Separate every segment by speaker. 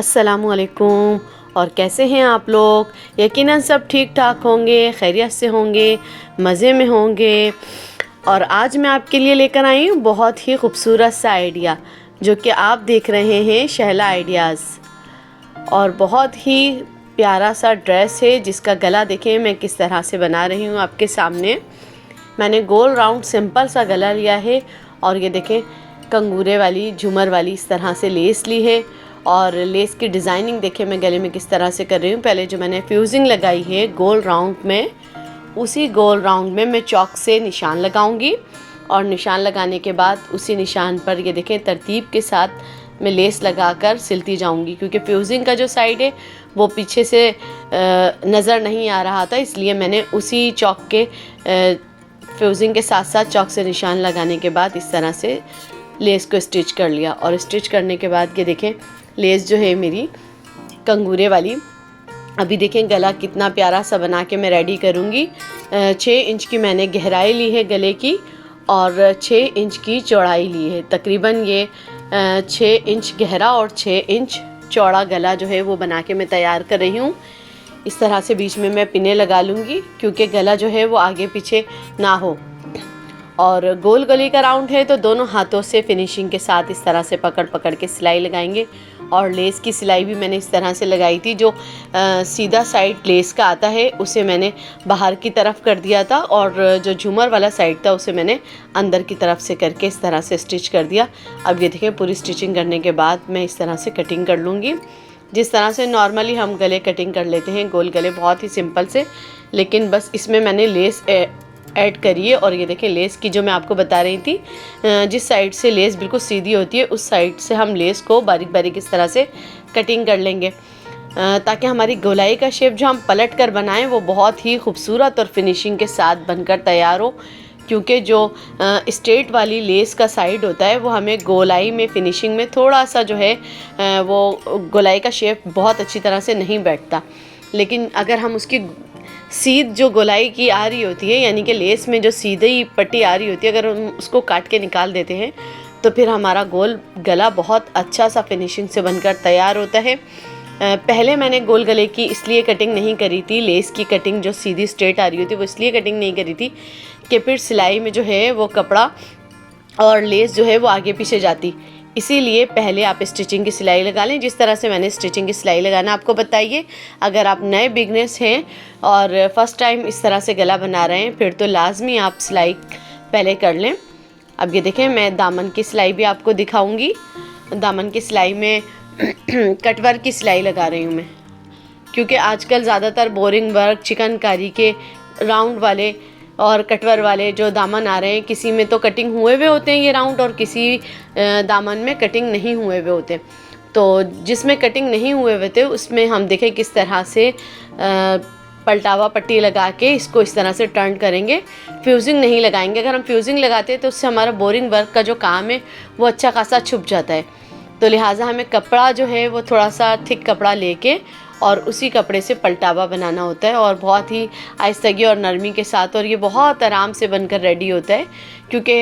Speaker 1: अस्सलामुअलैकुम। और कैसे हैं आप लोग? यकीनन सब ठीक ठाक होंगे, खैरियत से होंगे, मज़े में होंगे। और आज मैं आपके लिए लेकर आई हूँ बहुत ही खूबसूरत सा आइडिया, जो कि आप देख रहे हैं शहला आइडियाज़। और बहुत ही प्यारा सा ड्रेस है, जिसका गला देखें मैं किस तरह से बना रही हूँ आपके सामने। मैंने गोल राउंड सिंपल सा गला लिया है, और ये देखें कंगूरे वाली झूमर वाली इस तरह से लेस ली है। और लेस की डिज़ाइनिंग देखें मैं गले में किस तरह से कर रही हूँ। पहले जो मैंने फ्यूजिंग लगाई है गोल राउंड में, उसी गोल राउंड में मैं चॉक से निशान लगाऊंगी। और निशान लगाने के बाद उसी निशान पर ये देखें तरतीब के साथ मैं लेस लगाकर सिलती जाऊंगी, क्योंकि फ्यूजिंग का जो साइड है वो पीछे से नज़र नहीं आ रहा था, इसलिए मैंने उसी चॉक के फ्यूजिंग के साथ साथ चॉक से निशान लगाने के बाद इस तरह से लेस को स्टिच कर लिया। और स्टिच करने के बाद ये देखें लेस जो है मेरी कंगूरे वाली। अभी देखें गला कितना प्यारा सा बना के मैं रेडी करूँगी। 6 इंच की मैंने गहराई ली है गले की, और 6 इंच की चौड़ाई ली है। तकरीबन ये 6 इंच गहरा और 6 इंच चौड़ा गला जो है वो बना के मैं तैयार कर रही हूँ। इस तरह से बीच में मैं पिने लगा लूँगी, क्योंकि गला जो है वो आगे पीछे ना हो। और गोल गले का राउंड है तो दोनों हाथों से फिनिशिंग के साथ इस तरह से पकड़ पकड़ के सिलाई लगाएंगे। और लेस की सिलाई भी मैंने इस तरह से लगाई थी, जो सीधा साइड लेस का आता है उसे मैंने बाहर की तरफ कर दिया था, और जो झूमर वाला साइड था उसे मैंने अंदर की तरफ से करके इस तरह से स्टिच कर दिया। अब ये देखें पूरी स्टिचिंग करने के बाद मैं इस तरह से कटिंग कर लूँगी, जिस तरह से नॉर्मली हम गले कटिंग कर लेते हैं गोल गले, बहुत ही सिंपल से। लेकिन बस इसमें मैंने लेस ऐड करिए। और ये देखें लेस की जो मैं आपको बता रही थी, जिस साइड से लेस बिल्कुल सीधी होती है उस साइड से हम लेस को बारीक बारीक इस तरह से कटिंग कर लेंगे, ताकि हमारी गोलाई का शेप जो हम पलट कर बनाएं वो बहुत ही खूबसूरत और फिनिशिंग के साथ बनकर तैयार हो। क्योंकि जो स्ट्रेट वाली लेस का साइड होता है वो हमें गोलाई में फिनिशिंग में थोड़ा सा जो है वो गोलाई का शेप बहुत अच्छी तरह से नहीं बैठता। लेकिन अगर हम उसकी सीध जो गोलाई की आ रही होती है, यानी कि लेस में जो सीधी पट्टी आ रही होती है, अगर हम उसको काट के निकाल देते हैं तो फिर हमारा गोल गला बहुत अच्छा सा फिनिशिंग से बनकर तैयार होता है। पहले मैंने गोल गले की इसलिए कटिंग नहीं करी थी, लेस की कटिंग जो सीधी स्ट्रेट आ रही होती है वो इसलिए कटिंग नहीं करी थी कि फिर सिलाई में जो है वो कपड़ा और लेस जो है वो आगे पीछे जाती। इसीलिए पहले आप स्टिचिंग की सिलाई लगा लें, जिस तरह से मैंने स्टिचिंग की सिलाई लगाना आपको बताइए। अगर आप नए बिगनर्स हैं और फर्स्ट टाइम इस तरह से गला बना रहे हैं, फिर तो लाजमी आप सिलाई पहले कर लें। अब ये देखें मैं दामन की सिलाई भी आपको दिखाऊंगी। दामन की सिलाई में कटवर्क की सिलाई लगा रही हूँ मैं, क्योंकि आजकल ज़्यादातर बोरिंग वर्क, चिकनकारी के राउंड वाले और कटवर वाले जो दामन आ रहे हैं, किसी में तो कटिंग हुए हुए होते हैं ये राउंड, और किसी दामन में कटिंग नहीं हुए हुए होते। तो जिसमें कटिंग नहीं हुए हुए थे उसमें हम देखें किस तरह से पलटावा पट्टी लगा के इसको इस तरह से टर्न करेंगे। फ्यूजिंग नहीं लगाएंगे। अगर हम फ्यूजिंग लगाते हैं तो उससे हमारा बोरिंग वर्क का जो काम है वो अच्छा खासा छुप जाता है। तो लिहाजा हमें कपड़ा जो है वो थोड़ा सा थिक कपड़ा लेके और उसी कपड़े से पलटावा बनाना होता है, और बहुत ही आहिस्तगी और नरमी के साथ। और ये बहुत आराम से बनकर रेडी होता है, क्योंकि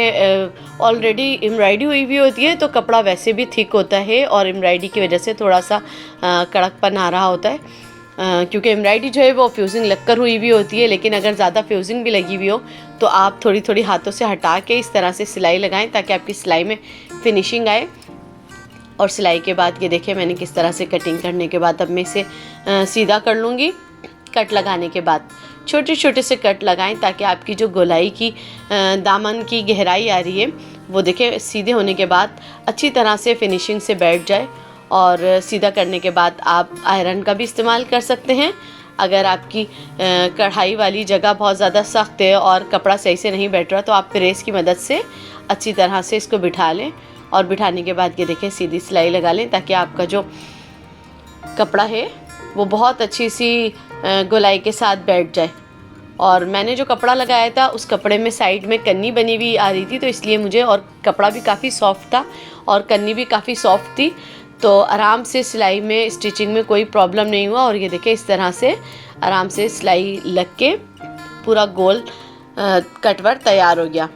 Speaker 1: ऑलरेडी एम्ब्रॉयडरी हुई भी होती है तो कपड़ा वैसे भी थिक होता है, और एम्ब्रॉयडरी की वजह से थोड़ा सा कड़कपन आ रहा होता है, क्योंकि एम्ब्रॉयडरी जो है वो फ्यूजिंग लगकर हुई भी होती है। लेकिन अगर ज़्यादा फ्यूजिंग भी लगी हुई हो तो आप थोड़ी थोड़ी हाथों से हटा के इस तरह से सिलाई लगाएं, ताकि आपकी सिलाई में फिनिशिंग आए। और सिलाई के बाद ये देखें मैंने किस तरह से कटिंग करने के बाद अब मैं इसे सीधा कर लूँगी। कट लगाने के बाद छोटे छोटे से कट लगाएं, ताकि आपकी जो गोलाई की दामन की गहराई आ रही है वो देखें सीधे होने के बाद अच्छी तरह से फिनिशिंग से बैठ जाए। और सीधा करने के बाद आप आयरन का भी इस्तेमाल कर सकते हैं। अगर आपकी कढ़ाई वाली जगह बहुत ज़्यादा सख्त है और कपड़ा सही से नहीं बैठ रहा, तो आप प्रेस की मदद से अच्छी तरह से इसको बिठा लें। और बिठाने के बाद ये देखें सीधी सिलाई लगा लें, ताकि आपका जो कपड़ा है वो बहुत अच्छी सी गोलाई के साथ बैठ जाए। और मैंने जो कपड़ा लगाया था उस कपड़े में साइड में कन्नी बनी हुई आ रही थी, तो इसलिए मुझे, और कपड़ा भी काफ़ी सॉफ्ट था और कन्नी भी काफ़ी सॉफ्ट थी, तो आराम से सिलाई में स्टिचिंग में कोई प्रॉब्लम नहीं हुआ। और ये देखें इस तरह से आराम से सिलाई लग के पूरा गोल कटवर तैयार हो गया।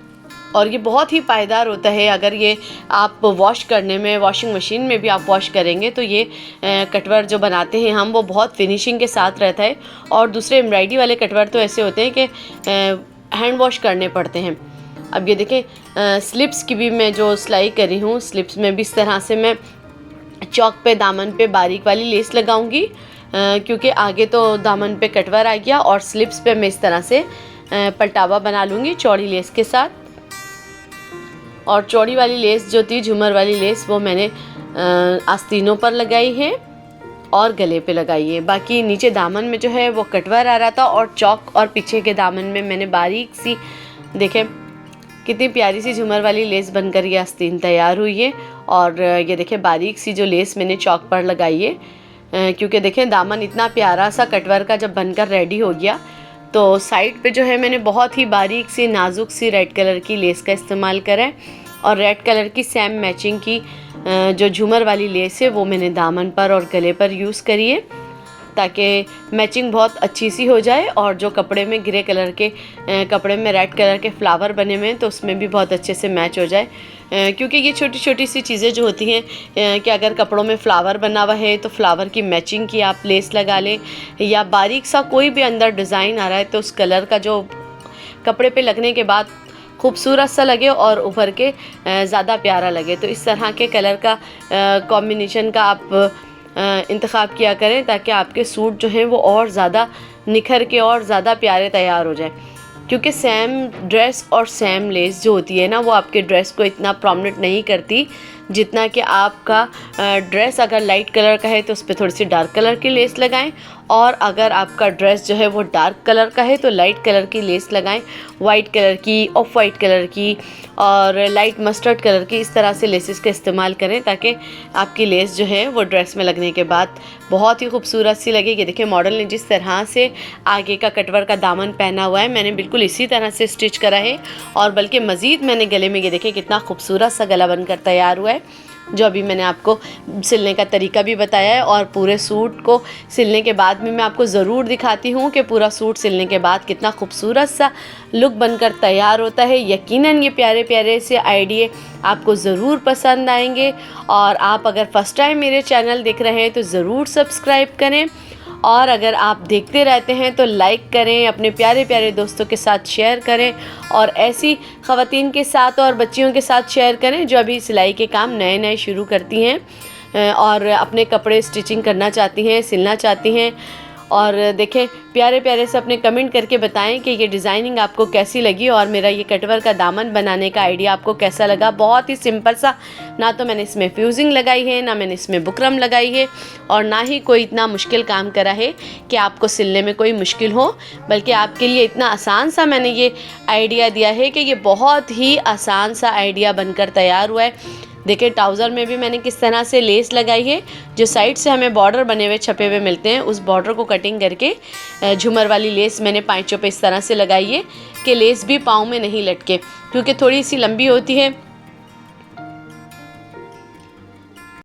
Speaker 1: और ये बहुत ही पायदार होता है। अगर ये आप वॉश करने में, वॉशिंग मशीन में भी आप वॉश करेंगे तो ये कटवर जो बनाते हैं हम, वो बहुत फिनिशिंग के साथ रहता है। और दूसरे एम्ब्रॉयडरी वाले कटवर तो ऐसे होते हैं कि हैंड वॉश करने पड़ते हैं। अब ये देखें स्लिप्स की भी मैं जो सिलाई कर रही हूँ, स्लिप्स में भी इस तरह से मैं चौक पे दामन पे बारीक वाली लेस लगाऊंगी, क्योंकि आगे तो दामन पे कटवर आ गया और स्लिप्स पे मैं इस तरह से पलटावा बना लूँगी चौड़ी लेस के साथ। और चौड़ी वाली लेस जो थी, झूमर वाली लेस, वो मैंने आस्तीनों पर लगाई है और गले पे लगाई है। बाकी नीचे दामन में जो है वो कटवर आ रहा था और चौक और पीछे के दामन में मैंने बारीक सी, देखें कितनी प्यारी सी झूमर वाली लेस बनकर ये आस्तीन तैयार हुई है। और ये देखें बारीक सी जो लेस मैंने चौक पर लगाई है, क्योंकि देखें दामन इतना प्यारा सा कटवर का जब बनकर रेडी हो गया तो साइड पे जो है मैंने बहुत ही बारीक सी नाजुक सी रेड कलर की लेस का इस्तेमाल करा है। और रेड कलर की सेम मैचिंग की जो झूमर वाली लेस है वो मैंने दामन पर और गले पर यूज़ करी है, ताकि मैचिंग बहुत अच्छी सी हो जाए। और जो कपड़े में ग्रे कलर के कपड़े में रेड कलर के फ्लावर बने हुए हैं तो उसमें भी बहुत अच्छे से मैच हो जाए। क्योंकि ये छोटी छोटी सी चीज़ें जो होती हैं कि अगर कपड़ों में फ्लावर बना हुआ है तो फ्लावर की मैचिंग की आप लेस लगा लें, या बारीक सा कोई भी अंदर डिज़ाइन आ रहा है तो उस कलर का जो कपड़े पे लगने के बाद खूबसूरत सा लगे और उभर के ज़्यादा प्यारा लगे, तो इस तरह के कलर का कॉम्बिनेशन का आप इंतखाब किया करें, ताकि आपके सूट जो हैं वो और ज़्यादा निखर के और ज़्यादा प्यारे तैयार हो जाए। क्योंकि सेम ड्रेस और सेम लेस जो होती है ना, वो आपके ड्रेस को इतना प्रोमिनेंट नहीं करती जितना कि आपका ड्रेस अगर लाइट कलर का है तो उस पर थोड़ी सी डार्क कलर की लेस लगाएं, और अगर आपका ड्रेस जो है वो डार्क कलर का है तो लाइट कलर की लेस लगाएं, वाइट कलर की, ऑफ वाइट कलर की और लाइट मस्टर्ड कलर की, इस तरह से लेसेस का इस्तेमाल करें ताकि आपकी लेस जो है वो ड्रेस में लगने के बाद बहुत ही खूबसूरत सी लगे। ये देखिए मॉडल ने जिस तरह से आगे का कटवर का दामन पहना हुआ है, मैंने बिल्कुल इसी तरह से स्टिच करा है। और बल्कि मज़ीद मैंने गले में, ये देखिए कितना खूबसूरत सा गला बनकर तैयार हुआ है, जो अभी मैंने आपको सिलने का तरीका भी बताया है। और पूरे सूट को सिलने के बाद भी मैं आपको ज़रूर दिखाती हूँ कि पूरा सूट सिलने के बाद कितना खूबसूरत सा लुक बनकर तैयार होता है। यकीनन ये प्यारे प्यारे से आइडिया आपको ज़रूर पसंद आएंगे। और आप अगर फ़र्स्ट टाइम मेरे चैनल देख रहे हैं तो ज़रूर सब्सक्राइब करें, और अगर आप देखते रहते हैं तो लाइक करें, अपने प्यारे प्यारे दोस्तों के साथ शेयर करें, और ऐसी ख़वातीन के साथ और बच्चियों के साथ शेयर करें जो अभी सिलाई के काम नए नए शुरू करती हैं और अपने कपड़े स्टिचिंग करना चाहती हैं, सिलना चाहती हैं। और देखें प्यारे प्यारे से अपने कमेंट करके बताएं कि ये डिज़ाइनिंग आपको कैसी लगी और मेरा ये कटवर का दामन बनाने का आइडिया आपको कैसा लगा। बहुत ही सिंपल सा, ना तो मैंने इसमें फ्यूजिंग लगाई है, ना मैंने इसमें बुकरम लगाई है, और ना ही कोई इतना मुश्किल काम करा है कि आपको सिलने में कोई मुश्किल हो, बल्कि आपके लिए इतना आसान सा मैंने ये आइडिया दिया है कि ये बहुत ही आसान सा आइडिया बनकर तैयार हुआ है। देखिए ट्राउज़र में भी मैंने किस तरह से लेस लगाई है, जो साइड से हमें बॉर्डर बने हुए छपे हुए मिलते हैं, उस बॉर्डर को कटिंग करके झूमर वाली लेस मैंने पाँचों पे इस तरह से लगाई है कि लेस भी पाँव में नहीं लटके, क्योंकि थोड़ी सी लंबी होती है